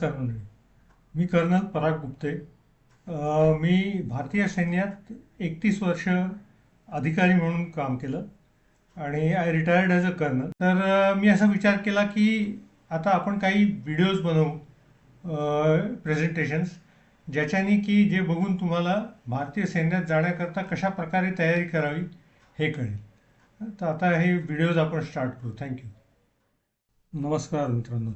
नमस्कार मंडळी. मी कर्नल पराग गुप्ते. मी भारतीय सैन्यात 31 वर्ष अधिकारी म्हणून काम केलं आणि I retired as a colonel. तर मी असा विचार केला की आता आपण काही व्हिडिओज बनवू, प्रेझेंटेशन्स, ज्याच्यानी की जे बघून तुम्हाला भारतीय सैन्यात जाण्याकरता कशा प्रकारे तयारी करावी हे कळेल. तर आता हे व्हिडिओज आपण स्टार्ट करू. थँक्यू. नमस्कार मित्रांनो.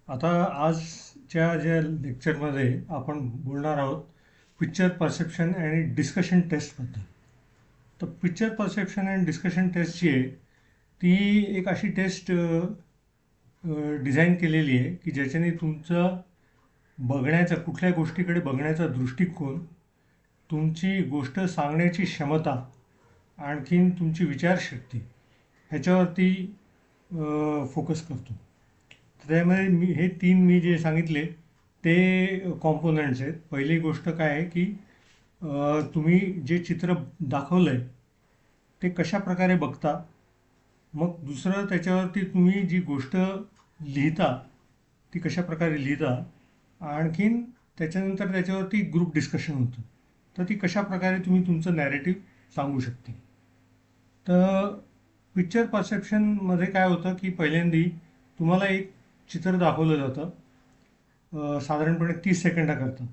आता आजच्या ज्या लेक्चरमध्ये आपण बोलणार आहोत पिक्चर परसेप्शन आणि डिस्कशन टेस्टबद्दल. तर पिक्चर परसेप्शन आणि डिस्कशन टेस्ट जी आहे ती एक अशी टेस्ट डिझाईन केलेली आहे की ज्याच्याने तुमचं बघण्याचा, कुठल्या गोष्टीकडे बघण्याचा दृष्टिकोन, तुमची गोष्ट सांगण्याची क्षमता, आणखीन तुमची विचारशक्ती ह्याच्यावरती फोकस करतो. त्यामुळे मी जे सांगितले ते कॉम्पोनंट्स आहेत. पहिली गोष्ट काय आहे की तुम्ही जे चित्र दाखवलं आहे ते कशा प्रकारे बघता. मग दुसरं, त्याच्यावरती तुम्ही जी गोष्ट लिहिता ती कशा प्रकारे लिहिता. आणखीन त्याच्यानंतर त्याच्यावरती ग्रुप डिस्कशन होतं, तर ती कशा प्रकारे तुम्ही तुमचं नॅरेटिव्ह सांगू शकते. तर पिक्चर परसेप्शनमध्ये काय होतं की पहिल्यांदा तुम्हाला एक चित्र दाखवलं जातं साधारणपणे 30 सेकंदाकरता.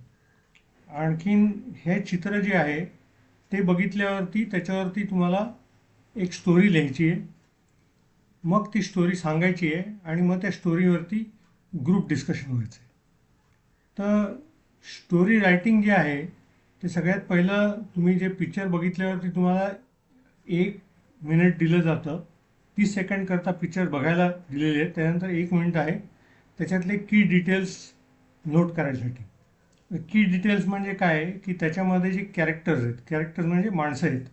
आणखीन हे चित्र जे आहे ते बघितल्यावरती त्याच्यावरती तुम्हाला एक स्टोरी लिहायची आहे, मग ती स्टोरी सांगायची आहे आणि मग त्या स्टोरीवरती ग्रुप डिस्कशन व्हायचं आहे. तर स्टोरी रायटिंग जे आहे ते सगळ्यात पहिलं, तुम्ही जे पिक्चर बघितल्यावरती तुम्हाला 1 मिनिट दिलं जातं. 30 सेकंडकरता पिक्चर बघायला दिलेले आहेत. त्यानंतर 1 मिनिट आहे त्याच्यातले की डिटेल्स नोट करायसाठी. की डिटेल्स म्हणजे काय आहे की त्याच्यामध्ये जे कॅरेक्टर्स आहेत, कॅरेक्टर्स म्हणजे माणसं आहेत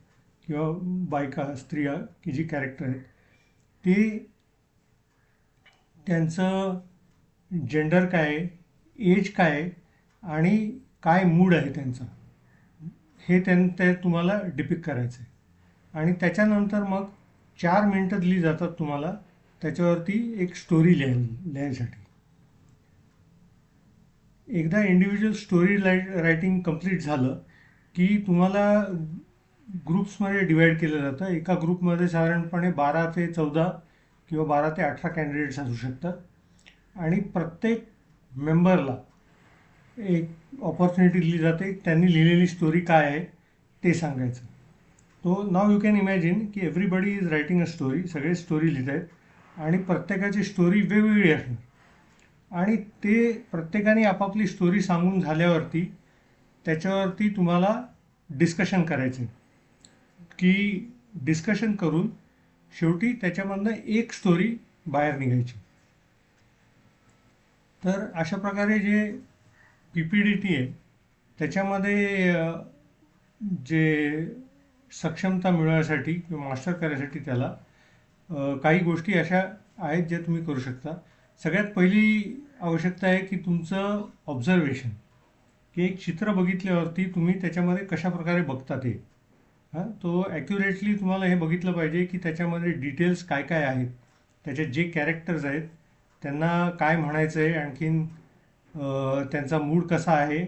किंवा बायका, स्त्रिया की जी कॅरेक्टर आहेत ते, त्यांचं जेंडर काय आहे, एज काय आहे आणि काय मूड आहे त्यांचा, हे ते तुम्हाला डिपिक्ट करायचं आहे. आणि त्याच्यानंतर मग 4 मिनटं दिली जातात तुम्हाला त्याच्यावरती एक स्टोरी लिहायसाठी. एकदा इंडिव्हिज्युअल स्टोरी रायटिंग कंप्लीट झालं की तुम्हाला ग्रुप्समध्ये डिवाईड केलं जातं. एका ग्रुपमध्ये साधारणपणे 12 ते 14 किंवा 12 ते 18 कॅन्डिडेट्स असू शकतात आणि प्रत्येक मेंबरला एक ऑपॉर्च्युनिटी दिली जाते, त्यांनी लिहिलेली स्टोरी काय आहे ते सांगायचं. तो नाव यू कॅन इमॅजिन की everybody is writing a story. सगळे स्टोरी लिहित आहेत आणि प्रत्येकाची स्टोरी वेगवेगळी असणार. आणि ते प्रत्येकाने आपापली स्टोरी सांगून झाल्यावरती त्याच्यावरती तुम्हाला डिस्कशन करायचं की डिस्कशन करून शेवटी त्याच्यामधनं एक स्टोरी बाहेर निघायची. तर अशा प्रकारे जे PPDT आहे त्याच्यामध्ये जे सक्षमता मिळवण्यासाठी किंवा मास्टर करायसाठी त्याला काही गोष्टी अशा आहेत ज्या तुम्ही करू शकता. सगळ्यात पहिली आवश्यकता आहे की तुमचं ऑब्झर्वेशन, की एक चित्र बघितल्यावरती तुम्ही त्याच्यामध्ये कशा प्रकारे बघता ते. तो ॲक्युरेटली तुम्हाला हे बघितलं पाहिजे की त्याच्यामध्ये डिटेल्स काय काय आहेत, त्याच्यात जे कॅरेक्टर्स आहेत त्यांना काय म्हणायचं आहे, आणखीन त्यांचा मूड कसा आहे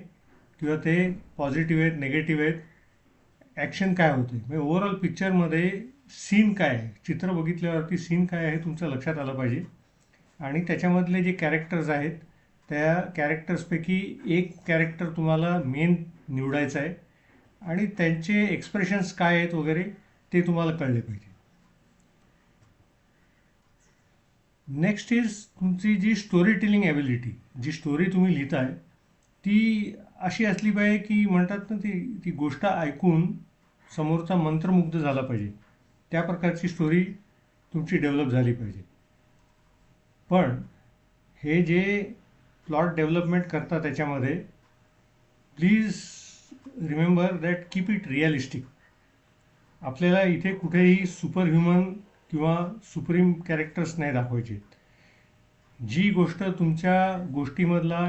किंवा ते पॉझिटिव्ह आहेत, निगेटिव्ह आहेत, ॲक्शन काय होते, म्हणजे ओव्हरऑल पिक्चरमध्ये सीन काय आहे, चित्र बघितल्यावरती सीन काय आहे तुमच्या लक्षात आलं पाहिजे. आणि त्याच्यामधले जे कॅरेक्टर्स आहेत त्या कॅरेक्टर्सपैकी एक कॅरेक्टर तुम्हाला मेन निवडायचं आहे आणि त्यांचे एक्सप्रेशन्स काय आहेत वगैरे ते तुम्हाला कळले पाहिजे. नेक्स्ट इज तुमची जी स्टोरी टेलिंग ॲबिलिटी. जी स्टोरी तुम्ही लिहिताय ती अशी असली पाहिजे की म्हणतात ना, ती गोष्ट ऐकून समोरचा मंत्रमुग्ध झाला पाहिजे, त्या प्रकारची स्टोरी तुमची डेव्हलप झाली पाहिजे. पण हे जे प्लॉट डेव्हलपमेंट करता त्याच्यामध्ये please remember that keep it realistic. आपल्याला इथे कुठेही सुपर ह्युमन किंवा सुप्रीम कॅरेक्टर्स नाही दाखवायचे. जी गोष्ट तुमच्या गोष्टीमधला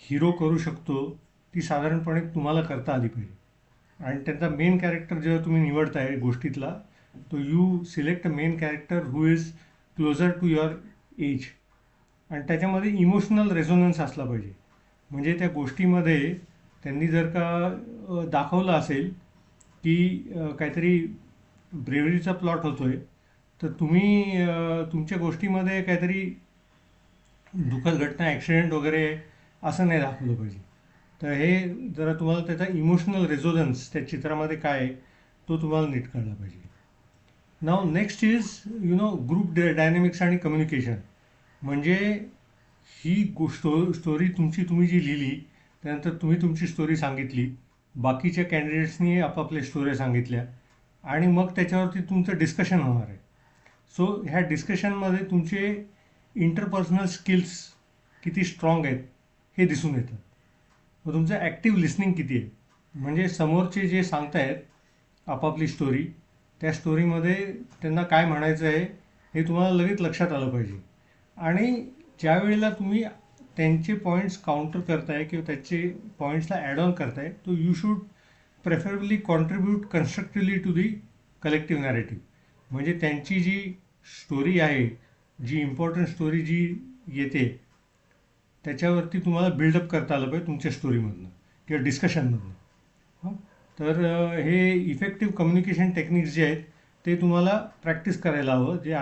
हिरो करू शकतो ती साधारणपणे तुम्हाला करता आली पाहिजे. आणि त्यांचा मेन कॅरेक्टर जेव्हा तुम्ही निवडताय गोष्टीतला, तो you select a main character who is closer to your age. आणि त्याच्यामध्ये इमोशनल रेझोनन्स असला पाहिजे. म्हणजे त्या गोष्टीमध्ये त्यांनी जर का दाखवलं असेल की काहीतरी ब्रेव्हरीचा प्लॉट होतोय, तर तुम्ही तुमच्या गोष्टीमध्ये काहीतरी दुःखद घटना, ॲक्सिडेंट वगैरे असं नाही दाखवलं पाहिजे. तर हे जरा तुम्हाला त्याचा इमोशनल रेझोनन्स त्या चित्रामध्ये काय आहे तो तुम्हाला नीट कळला पाहिजे. नाव नेक्स्ट इज ग्रुप डायनॅमिक्स आणि कम्युनिकेशन. म्हणजे ही स्टोरी तुम्ही जी लिहिली, त्यानंतर तुम्ही तुमची स्टोरी सांगितली, बाकीच्या कॅन्डिडेट्सनी आपापल्या स्टोऱ्या सांगितल्या आणि मग त्याच्यावरती तुमचं डिस्कशन होणार आहे. सो ह्या डिस्कशनमध्ये तुमचे इंटरपर्सनल स्किल्स किती स्ट्रॉंग आहेत हे दिसून येतं. व तुमचं ॲक्टिव्ह लिसनिंग किती आहे. म्हणजे समोरचे जे सांगतायत आपापली स्टोरी, त्या स्टोरीमध्ये त्यांना काय म्हणायचं आहे हे तुम्हाला लगेच लक्षात आलं पाहिजे. आणि ज्या वेळेला तुम्ही त्यांचे पॉईंट्स काउंटर करताय किंवा त्याचे पॉईंट्सला ॲड ऑन करताय, तो you should preferably contribute constructively to the collective narrative. म्हणजे त्यांची जी स्टोरी आहे, जी इम्पॉर्टंट स्टोरी जी येते, त्याच्यावरती तुम्हाला बिल्डअप करता आलं पाहिजे तुमच्या स्टोरीमधनं किंवा डिस्कशनमधनं. तर हे इफेक्टिव्ह कम्युनिकेशन टेक्निक्स जे आहेत ते तुम्हाला प्रॅक्टिस करायला हवं. जे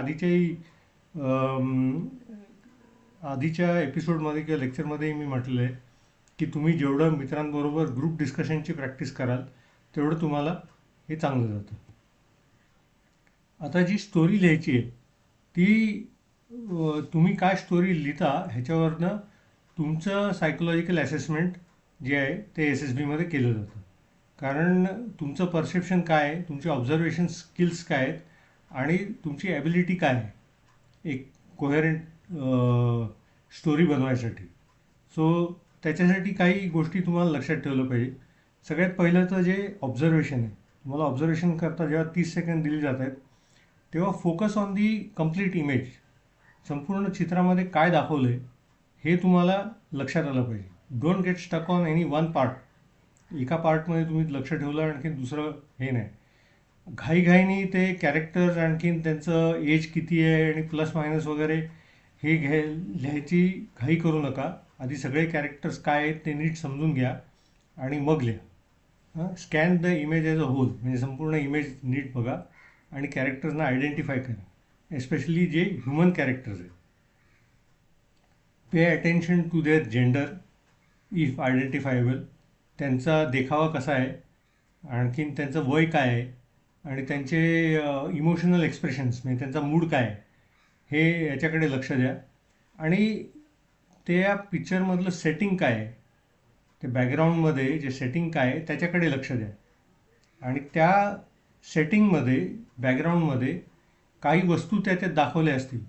आधीच्या एपिसोडमध्ये किंवा लेक्चरमध्ये मी म्हटलेलं आहे की तुम्ही जेवढं मित्रांबरोबर ग्रुप डिस्कशनची प्रॅक्टिस कराल तेवढं तुम्हाला हे चांगलं जातं. आता जी स्टोरी लिहायची आहे ती तुम्ही काय स्टोरी लिहिता ह्याच्यावरनं तुमचं सायकोलॉजिकल असेसमेंट जे आहे ते SSBमध्ये केलं जातं. कारण तुमचं परसेप्शन काय आहे, तुमचे ऑब्झर्वेशन स्किल्स काय आहेत आणि तुमची ॲबिलिटी काय आहे एक कोहेरंट स्टोरी बनवायसाठी. सो त्याच्यासाठी काही गोष्टी तुम्हाला लक्षात ठेवलं पाहिजे. सगळ्यात पहिलं तर जे ऑब्झर्वेशन आहे, तुम्हाला ऑब्झर्वेशन करता जेव्हा 30 सेकंद दिली जात आहेत तेव्हा focus on the complete image. संपूर्ण चित्रामध्ये काय दाखवलं आहे हे तुम्हाला लक्षात आलं पाहिजे. Don't get stuck on any one part. एका पार्टमध्ये तुम्ही लक्ष ठेवलं आणखीन दुसरं हे नाही. घाईघाईनी ते कॅरेक्टर्स आणखीन त्यांचं एज किती आहे आणि प्लस मायनस वगैरे हे लिहायची घाई करू नका. आधी सगळे कॅरेक्टर्स काय आहेत ते नीट समजून घ्या आणि मग लिहा. Scan the image as a whole. म्हणजे संपूर्ण इमेज नीट बघा आणि कॅरेक्टर्सना आयडेंटिफाय करा, एस्पेशली जे ह्युमन कॅरेक्टर्स आहेत. Pay attention to their gender if identifiable. त्यांचा देखावा कसा आहे, आणखीन त्यांचं वय काय आहे आणि त्यांचे इमोशनल एक्सप्रेशन्स म्हणजे त्यांचा मूड काय आहे हे याच्याकडे लक्ष द्या. आणि त्या पिक्चरमधलं सेटिंग काय आहे, ते बॅकग्राऊंडमध्ये जे सेटिंग काय आहे त्याच्याकडे लक्ष द्या. आणि त्या सेटिंगमध्ये बॅकग्राऊंडमध्ये काही वस्तू त्याच्यात दाखवल्या असतील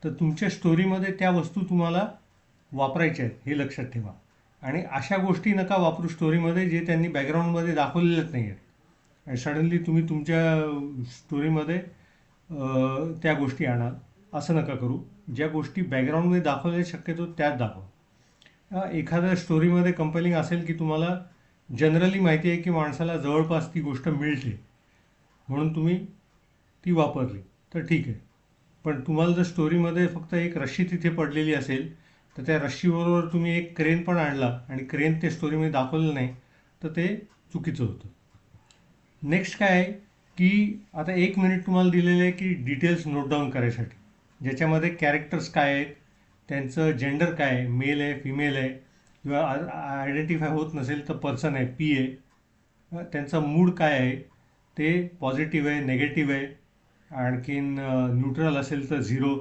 तर तुमच्या स्टोरीमध्ये त्या वस्तू तुम्हाला वापरायच्या आहेत हे लक्षात ठेवा. आणि अशा गोष्टी नका वापरू स्टोरीमध्ये जे त्यांनी बॅकग्राऊंडमध्ये दाखवलेल्याच नाही आहेत आणि सडनली तुम्ही तुमच्या स्टोरीमध्ये त्या गोष्टी आणाल, असं नका करू. ज्या गोष्टी बॅकग्राऊंडमध्ये दाखवल्या शक्यतो त्याच दाखवा. एखाद्या स्टोरीमध्ये कंपेलिंग असेल की तुम्हाला जनरली माहिती आहे की माणसाला जवळपास ती गोष्ट मिळते म्हणून तुम्ही ती वापरली तर ठीक आहे. पण तुम्हाला जर स्टोरीमध्ये फक्त एक रश्शी तिथे पडलेली असेल तर त्या रश्शीबरोबर तुम्ही एक क्रेन पण आणला आणि क्रेन ते स्टोरीमध्ये दाखवलं नाही तर ते चुकीचं होतं. नेक्स्ट काय आहे की आता 1 मिनिट तुम्हाला दिलेलं आहे की डिटेल्स नोट डाऊन करायसाठी, ज्याच्यामध्ये कॅरेक्टर्स काय आहेत, त्यांचं जेंडर काय आहे, मेल आहे फिमेल आहे किंवा आयडेंटिफाय होत नसेल तर पर्सन आहे पी आहे, त्यांचा मूड काय आहे ते पॉझिटिव्ह आहे नेगेटिव्ह आहे, आणखीन न्यूट्रल असेल तर 0,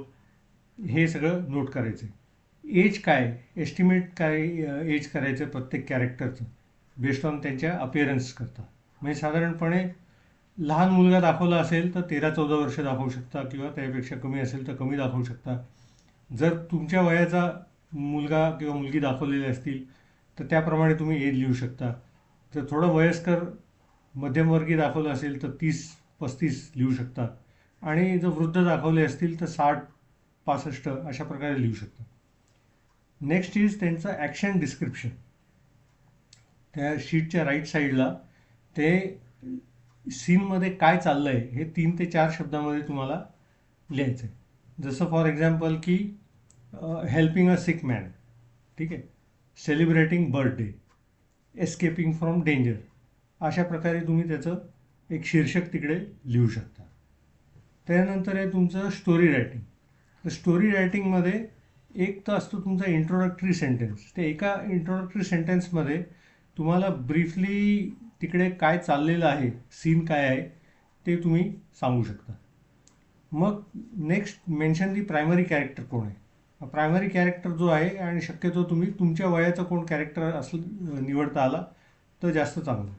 हे सगळं नोट करायचं आहे. एज काय, एस्टिमेट काय एज करायचं प्रत्येक कॅरेक्टरचं बेस्ड ऑन त्यांच्या अपिअरन्स करता. म्हणजे साधारणपणे लहान मुलगा दाखवला असेल तर 13-14 वर्ष दाखवू शकता किंवा त्यापेक्षा कमी असेल तर कमी दाखवू शकता. जर तुमच्या वयाचा मुलगा किंवा मुलगी दाखवलेले असतील तर त्याप्रमाणे तुम्ही एज लिहू शकता. जर थोडं वयस्कर मध्यमवर्गीय दाखवलं असेल तर 30-35 लिहू शकता आणि जर वृद्ध दाखवले असतील तर 60-65 अशा प्रकारे लिहू शकता. नेक्स्ट इज त्यांचं ॲक्शन डिस्क्रिप्शन. त्या शीटच्या राईट साईडला ते सीनमध्ये काय चाललं आहे हे 3 ते 4 शब्दामध्ये तुम्हाला लिहायचं आहे. जसं फॉर एक्झाम्पल की हेल्पिंग अ सिक मॅन, ठीक आहे, celebrating birthday, escaping from danger, अशा प्रकारे तुम्ही त्याचं एक शीर्षक तिकडे लिहू शकता. त्यानंतर आहे तुमचं स्टोरी रायटिंग. तर स्टोरी रायटिंगमध्ये एक तर असतो तुमचा इंट्रोडक्टरी सेंटेन्स. ते एका इंट्रोडक्टरी सेंटेन्समध्ये तुम्हाला ब्रीफली तिकडे काय चाललेलं आहे, सीन काय आहे ते तुम्ही सांगू शकता. मग नेक्स्ट मेन्शन दी प्रायमरी कॅरेक्टर कोण आहे. प्रायमरी कॅरेक्टर जो आहे, आणि शक्यतो तुम्ही तुमच्या वयाचं कोण कॅरेक्टर असं निवडता आला तर जास्त चांगलं.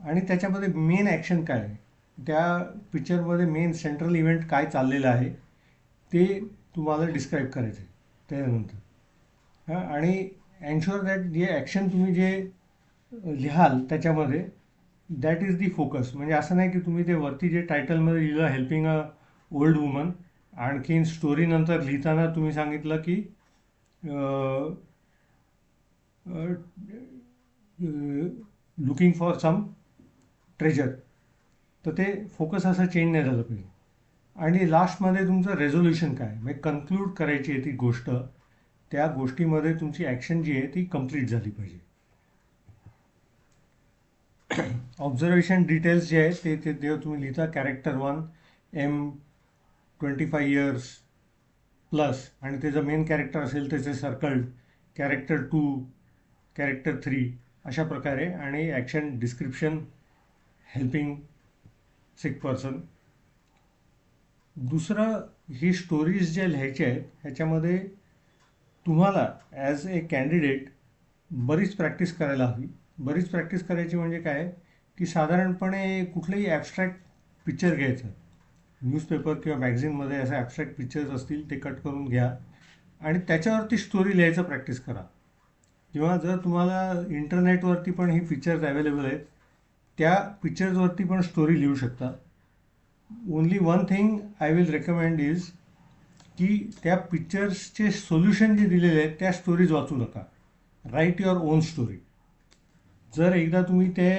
आणि त्याच्यामध्ये मेन ॲक्शन काय आहे, त्या पिक्चरमध्ये मेन सेंट्रल इव्हेंट काय चाललेलं आहे ते तुम्हाला डिस्क्राईब करायचं आहे त्यानंतर. आणि एन्श्युअर दॅट जे ॲक्शन तुम्ही जे लिहाल त्याच्यामध्ये दॅट इज दी फोकस. म्हणजे असं नाही की तुम्ही ते वरती जे टायटलमध्ये लिहिलं हेल्पिंग अ ओल्ड वुमन, आणखीन स्टोरीनंतर लिहिताना तुम्ही सांगितलं की लुकिंग फॉर सम ट्रेजर, तर ते फोकस असं चेंज नाही झालं पाहिजे. आणि लास्टमध्ये तुमचं रेझोल्युशन काय, म्हणजे कन्क्लूड करायची आहे ती गोष्ट, त्या गोष्टीमध्ये तुमची ॲक्शन जी आहे ती कंप्लीट झाली पाहिजे. ऑब्झर्वेशन डिटेल्स जे आहेत ते तुम्ही लिहिता. कॅरेक्टर 1 M25 इयर्स प्लस, आणि त्याचं मेन कॅरेक्टर असेल त्याचे सर्कल्ड, कॅरेक्टर 2, कॅरेक्टर 3, अशा प्रकारे. आणि ॲक्शन डिस्क्रिप्शन, हेल्पिंग सिक पर्सन. दुसरं, ही स्टोरीज ज्या लिहायच्या आहेत ह्याच्यामध्ये तुम्हाला ॲज ए कॅन्डिडेट बरीच प्रॅक्टिस करायला हवी. बरीच प्रॅक्टिस करायची म्हणजे काय की साधारणपणे कुठलंही ॲबस्ट्रॅक्ट पिक्चर घ्यायचं, न्यूजपेपर किंवा मॅगझिनमध्ये असे ॲबस्ट्रॅक्ट पिक्चर्स असतील ते कट करून घ्या आणि त्याच्यावरती स्टोरी लिहायचं प्रॅक्टिस करा. किंवा जर तुम्हाला इंटरनेटवरती पण ही पिक्चर्स अवेलेबल आहेत, त्या पिक्चर्सवरती पण स्टोरी लिहू शकता. Only one thing I will recommend is की त्या पिक्चर्सचे सोल्युशन जे दिलेले आहेत त्या स्टोरीज वाचू नका. Write your own story. जर एकदा तुम्ही ते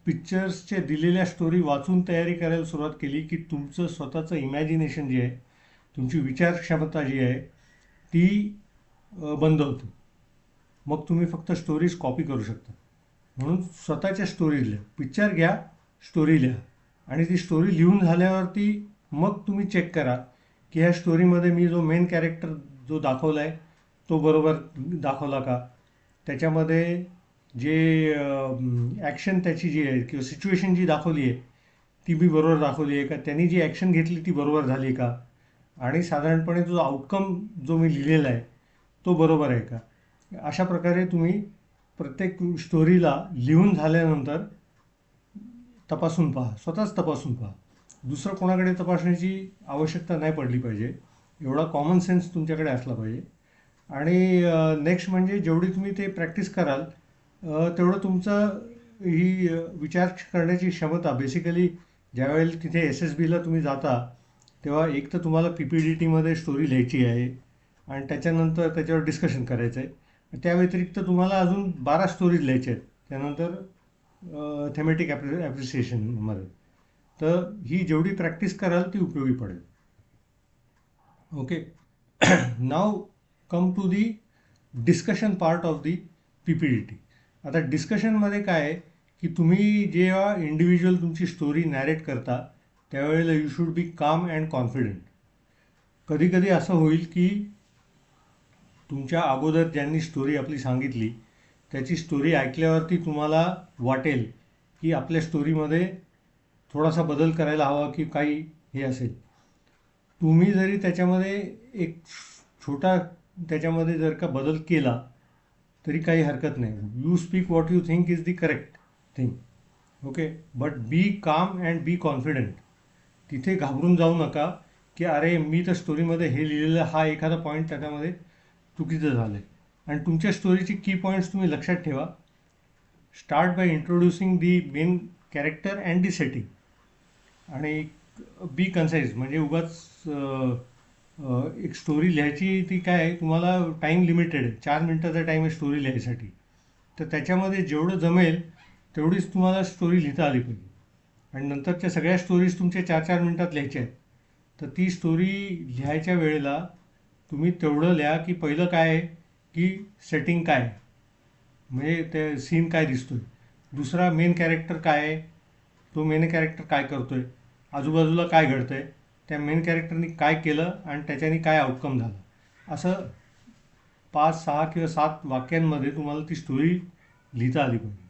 पिक्चर्सचे दिलेल्या स्टोरी वाचून तयारी करायला सुरुवात केली की तुमचं स्वतःचं इमॅजिनेशन जे आहे, तुमची विचारक्षमता जी आहे ती बंद होते. मग तुम्ही फक्त स्टोरीज कॉपी करू शकता. म्हणून स्वतःच्या स्टोरीज लिहा. पिक्चर घ्या, स्टोरी लिहा, आणि ती स्टोरी लिहून झाल्यावरती मग तुम्ही चेक करा की ह्या स्टोरीमध्ये मी जो मेन कॅरेक्टर जो दाखवला आहे तो बरोबर दाखवला का, त्याच्यामध्ये जे ॲक्शन त्याची जी आहे किंवा सिच्युएशन जी दाखवली आहे ती मी बरोबर दाखवली आहे का, त्यांनी जी ॲक्शन घेतली ती बरोबर झाली का, आणि साधारणपणे जो आउटकम जो मी लिहिलेला आहे तो बरोबर आहे का. अशा प्रकारे तुम्ही प्रत्येक स्टोरीला लिहून झाल्यानंतर तपासून पहा, स्वतःच तपासून पहा. दुसरं कोणाकडे तपासण्याची आवश्यकता नाही पडली पाहिजे. एवढा कॉमन सेन्स तुमच्याकडे असला पाहिजे. आणि नेक्स्ट म्हणजे जेवढी तुम्ही ते प्रॅक्टिस कराल तेवढं तुमचं ही विचार करण्याची क्षमता, बेसिकली ज्यावेळेला तिथे SSBला तुम्ही जाता तेव्हा एक तर तुम्हाला PPDTमध्ये स्टोरी लिहायची आहे आणि त्याच्यानंतर त्याच्यावर डिस्कशन करायचं आहे. त्या व्यतिरिक्त तुम्हाला अजून 12 स्टोरीज लिहायच्या आहेत त्यानंतर थेमॅटिक ॲप्रिसिएशनमध्ये. तर ही जेवढी प्रॅक्टिस कराल ती उपयोगी पडेल. Okay. Now come to the discussion part of the PPDT. आता डिस्कशनमध्ये काय आहे की तुम्ही जेव्हा इंडिव्हिज्युअल तुमची स्टोरी नॅरेट करता त्यावेळेला you should be calm and confident. कधी कधी असं होईल की तुमच्या अगोदर ज्यांनी स्टोरी आपली सांगितली त्याची स्टोरी ऐकल्यावरती तुम्हाला वाटेल की आपल्या स्टोरीमध्ये थोडासा बदल करायला हवा की काही हे असेल. तुम्ही जरी त्याच्यामध्ये एक छोटा त्याच्यामध्ये जर का बदल केला तरी काही हरकत नाही. You speak what you think is the correct thing. Okay. But be calm and B confident. तिथे घाबरून जाऊ नका की अरे मी तर स्टोरीमध्ये हे लिहिलेलं, हा एखादा पॉईंट त्याच्यामध्ये चुकीचं झालं आहे. आणि तुमच्या स्टोरीची की पॉईंट्स तुम्ही लक्षात ठेवा. Start by introducing the main character and the setting. आणि बी कन्साईज, म्हणजे उगाच एक स्टोरी लिहायची ती काय आहे, तुम्हाला टाईम लिमिटेड आहे, 4 मिनटाचा टाईम आहे स्टोरी लिहायसाठी. तर त्याच्यामध्ये जेवढं जमेल तेवढीच तुम्हाला स्टोरी लिहिता आली पाहिजे. आणि नंतरच्या सगळ्या स्टोरीज तुमच्या 4-4 मिनटात लिहायच्या आहेत. तर ती स्टोरी लिहायच्या वेळेला तुम्ही तेवढं लिहा की पहिलं काय आहे की सेटिंग काय आहे, म्हणजे ते सीन काय दिसतोय. दुसरा मेन कॅरेक्टर काय आहे, तो मेन कॅरेक्टर काय करतोय, आजूबाजूला काय घडतंय, त्या मेन कॅरेक्टरनी काय केलं आणि त्याच्यानी काय आउटकम झालं. असं 5, 6 किंवा 7 वाक्यांमध्ये तुम्हाला ती स्टोरी लिहिता आली पाहिजे.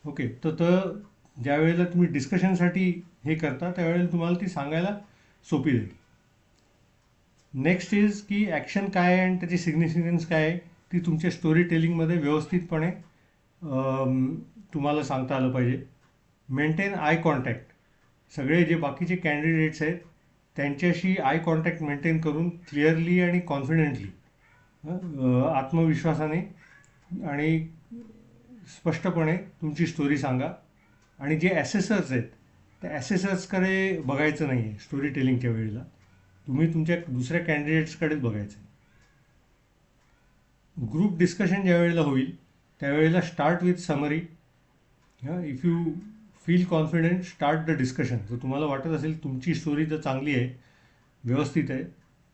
ओके, तर ज्या वेळेला तुम्ही डिस्कशनसाठी हे करता त्यावेळेला तुम्हाला ती सांगायला सोपी जाईल. नेक्स्ट इज की ॲक्शन काय आहे आणि त्याची सिग्निफिकन्स काय आहे ती तुमच्या स्टोरी टेलिंगमध्ये व्यवस्थितपणे तुम्हाला सांगता आलं पाहिजे. Maintain eye contact. सगळे जे बाकीचे कॅन्डिडेट्स आहेत त्यांच्याशी आय कॉन्टॅक्ट मेंटेन करून क्लिअरली आणि कॉन्फिडेंटली, आत्मविश्वासाने आणि स्पष्टपणे तुमची स्टोरी सांगा. आणि जे ॲसेसर्स आहेत त्या ॲसेसर्सकडे बघायचं नाही आहे स्टोरी टेलिंगच्या वेळेला, तुम्ही तुमच्या दुसऱ्या कॅन्डिडेट्सकडेच बघायचं आहे. ग्रुप डिस्कशन ज्या वेळेला होईल त्यावेळेला start with summary. If you feel confident start the discussion. जर तुम्हाला वाटत असेल तुमची स्टोरी जर चांगली आहे, व्यवस्थित आहे,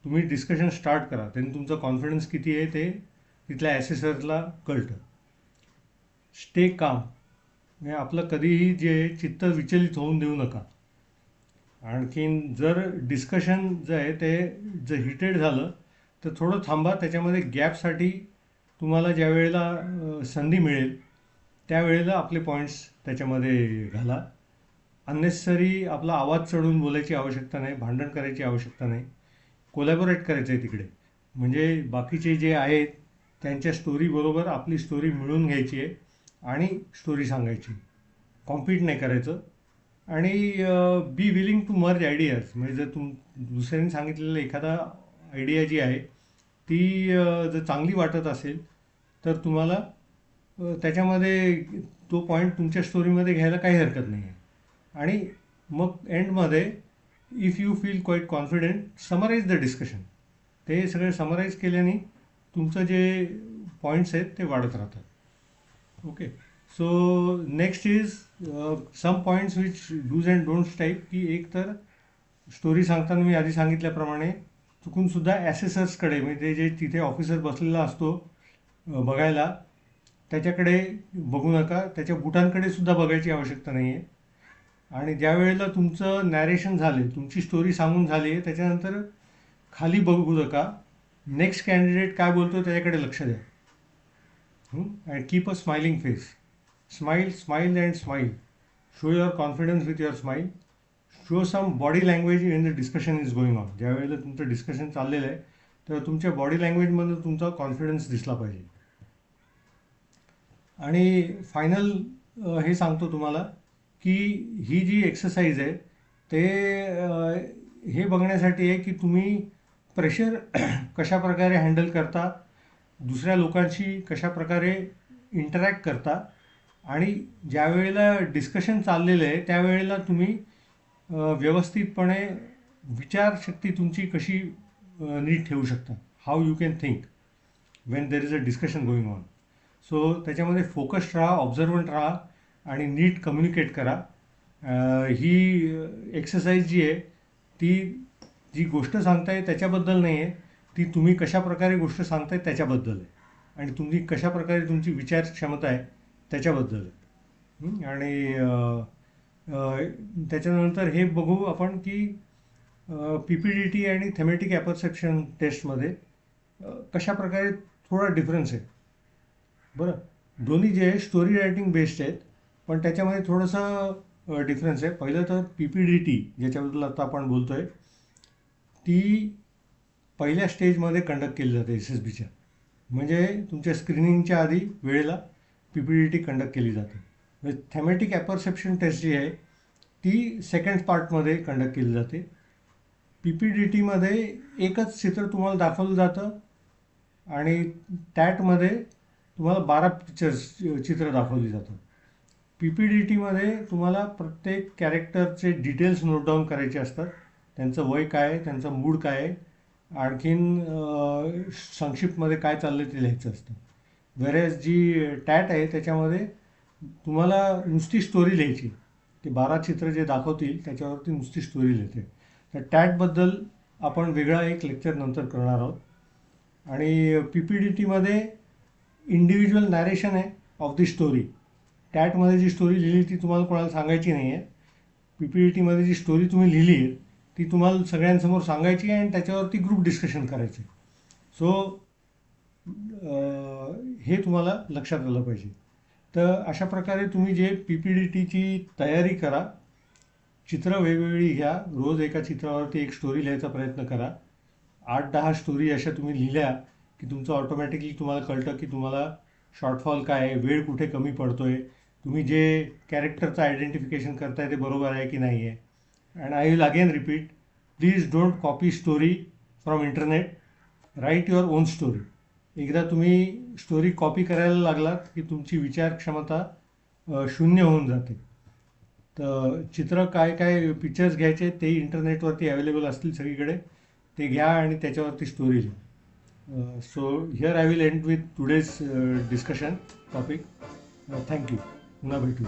तुम्ही डिस्कशन स्टार्ट करा. त्यांनी तुमचा कॉन्फिडन्स किती आहे ते तिथल्या ॲसेसरला कळतं. Stay calm. म्हणजे आपलं कधीही जे चित्त विचलित होऊन देऊ नका. आणखीन जर डिस्कशन जे आहे ते जर हिटेड झालं तर थोडं थांबा. त्याच्यामध्ये गॅपसाठी तुम्हाला ज्या वेळेला संधी मिळेल त्यावेळेला आपले पॉईंट्स त्याच्यामध्ये घाला. अननेसेसरी आपला आवाज चढवून बोलायची आवश्यकता नाही, भांडण करायची आवश्यकता नाही. कोलॅबोरेट करायचं आहे तिकडे. म्हणजे बाकीचे जे आहेत त्यांच्या स्टोरीबरोबर आपली स्टोरी मिळून घ्यायची आहे आणि स्टोरी सांगायची. कॉम्पीट नाही करायचं. आणि be willing to merge ideas. म्हणजे जर दुसऱ्यांनी सांगितलेलं एखादा आयडिया जी आहे ती जर चांगली वाटत असेल तर तुम्हाला त्याच्यामध्ये तो पॉईंट तुमच्या स्टोरीमध्ये घ्यायला काही हरकत नाही आहे. आणि मग एंडमध्ये if you feel quite confident summarise the discussion. ते सगळे समराईज केल्याने तुमचं जे पॉईंट्स आहेत ते वाढत राहतात. Okay, so next is some points which dos and don'ts type. की एक तर स्टोरी सांगताना मी आधी सांगितल्याप्रमाणे चुकूनसुद्धा ॲसेसर्सकडे, म्हणजे ते जे तिथे ऑफिसर बसलेला असतो बघायला, त्याच्याकडे बघू नका. त्याच्या बुटांकडे सुद्धा बघायची आवश्यकता नाही आहे. आणि ज्या वेळेला तुमचं नॅरेशन झाले, तुमची स्टोरी सांगून झाली आहे, त्याच्यानंतर खाली बघू नका. नेक्स्ट कॅन्डिडेट काय बोलतो त्याच्याकडे लक्ष द्या. And keep a smiling face. Smile, smile and smile. Show your confidence with your smile. Show some body language in the discussion is going on. ज्या वेळेला तुमचं डिस्कशन चाललेलं आहे तर तुमच्या बॉडी लँग्वेजमध्ये तुमचा कॉन्फिडन्स दिसला पाहिजे. आणि फायनल हे सांगतो तुम्हाला की ही जी एक्सरसाइज आहे ते हे बघण्यासाठी आहे की तुम्ही प्रेशर कशा प्रकारे हँडल करता, दुसऱ्या लोकांशी कशा प्रकारे इंटरॅक्ट करता, आणि ज्या वेळेला डिस्कशन चाललेलं आहे त्यावेळेला तुम्ही व्यवस्थितपणे विचारशक्ती तुमची कशी नीट ठेवू शकता. How you can think when there is a discussion going on. So त्याच्यामध्ये फोकस्ड राहा, ऑब्झर्वंट राहा आणि नीट कम्युनिकेट करा. ही एक्सरसाइज जी आहे ती जी गोष्ट सांगताय त्याच्याबद्दल नाही आहे, ती तुम्ही कशा प्रकारे गोष्ट सांगताय त्याच्याबद्दल आहे आणि तुम्ही कशा प्रकारे तुमची विचार क्षमता आहे त्याच्याबद्दल आहे. आणि त्याच्यानंतर हे बघू आपण की PPDT आणि थेमॅटिक ॲपरसेप्शन टेस्टमध्ये कशा प्रकारे थोडा डिफरन्स आहे. बरं, दोन्ही जे आहे स्टोरी रायटिंग बेस्ड आहेत पण त्याच्यामध्ये थोडंसं डिफरन्स आहे. पहिलं तर PPDT ज्याच्याबद्दल आता आपण बोलतो आहे ती पहिल्या स्टेजमध्ये कंडक्ट केली जाते SSBच्या. म्हणजे तुमच्या स्क्रीनिंगच्या आधी वेळेला PPDT कंडक्ट केली जाते. म्हणजे थेमॅटिक ॲपरसेप्शन टेस्ट जी आहे ती सेकंड पार्टमध्ये कंडक्ट केली जाते. PPDTमध्ये एकच चित्र तुम्हाला दाखवलं जातं आणि टॅटमध्ये तुम्हाला 12 चित्र दाखवली जातात. PPDTमध्ये तुम्हाला प्रत्येक कॅरेक्टरचे डिटेल्स नोट डाऊन करायचे असतात. त्यांचं वय काय आहे, त्यांचा मूड काय आहे, आणखीन संक्षिप्तमध्ये काय चाललं ते लिहायचं असतं. व्हेरेज जी टॅट आहे त्याच्यामध्ये तुम्हाला नुसती स्टोरी लिहायची. ते 12 चित्र जे दाखवतील त्याच्यावरती नुसती स्टोरी लिहिते. तर टॅटबद्दल आपण वेगळा एक लेक्चर नंतर करणार आहोत. आणि पी पी डी टीमध्ये इंडिव्हिज्युअल नॅरेशन आहे ऑफ दी स्टोरी. टॅटमध्ये जी स्टोरी लिहिली ती तुम्हाला कोणाला सांगायची नाही आहे. पी पी डी टीमध्ये जी स्टोरी तुम्ही लिहिली आहे ती तुम्हाला सगळ्यांसमोर सांगायची आहे आणि त्याच्यावरती ग्रुप डिस्कशन करायचं आहे. सो हे तुम्हाला लक्षात आलं पाहिजे. तर अशा प्रकारे तुम्ही जे पी पी डी टीची तयारी करा. चित्र वेगवेगळी घ्या. रोज एका चित्रावरती एक स्टोरी लिहायचा प्रयत्न करा. 8-10 स्टोरी अशा तुम्ही लिहिल्या की तुमचं ऑटोमॅटिकली तुम्हाला कळतं की तुम्हाला शॉर्टफॉल काय आहे, वेळ कुठे कमी पडतोय, तुम्ही जे कॅरेक्टरचं आयडेंटिफिकेशन करताय ते बरोबर आहे की नाही आहे. And I will again repeat, please don't copy story from internet. Write your own story. एकदा तुम्ही स्टोरी कॉपी करायला लागलात की तुमची विचार क्षमता शून्य होऊन जाते. तर चित्र काय काय पिक्चर्स घ्यायचे ते इंटरनेटवरती अवेलेबल असतील सगळीकडे, ते घ्या आणि त्याच्यावरती स्टोरी लिहा. So here I will end with today's discussion topic. Thank you. पुन्हा भेटू.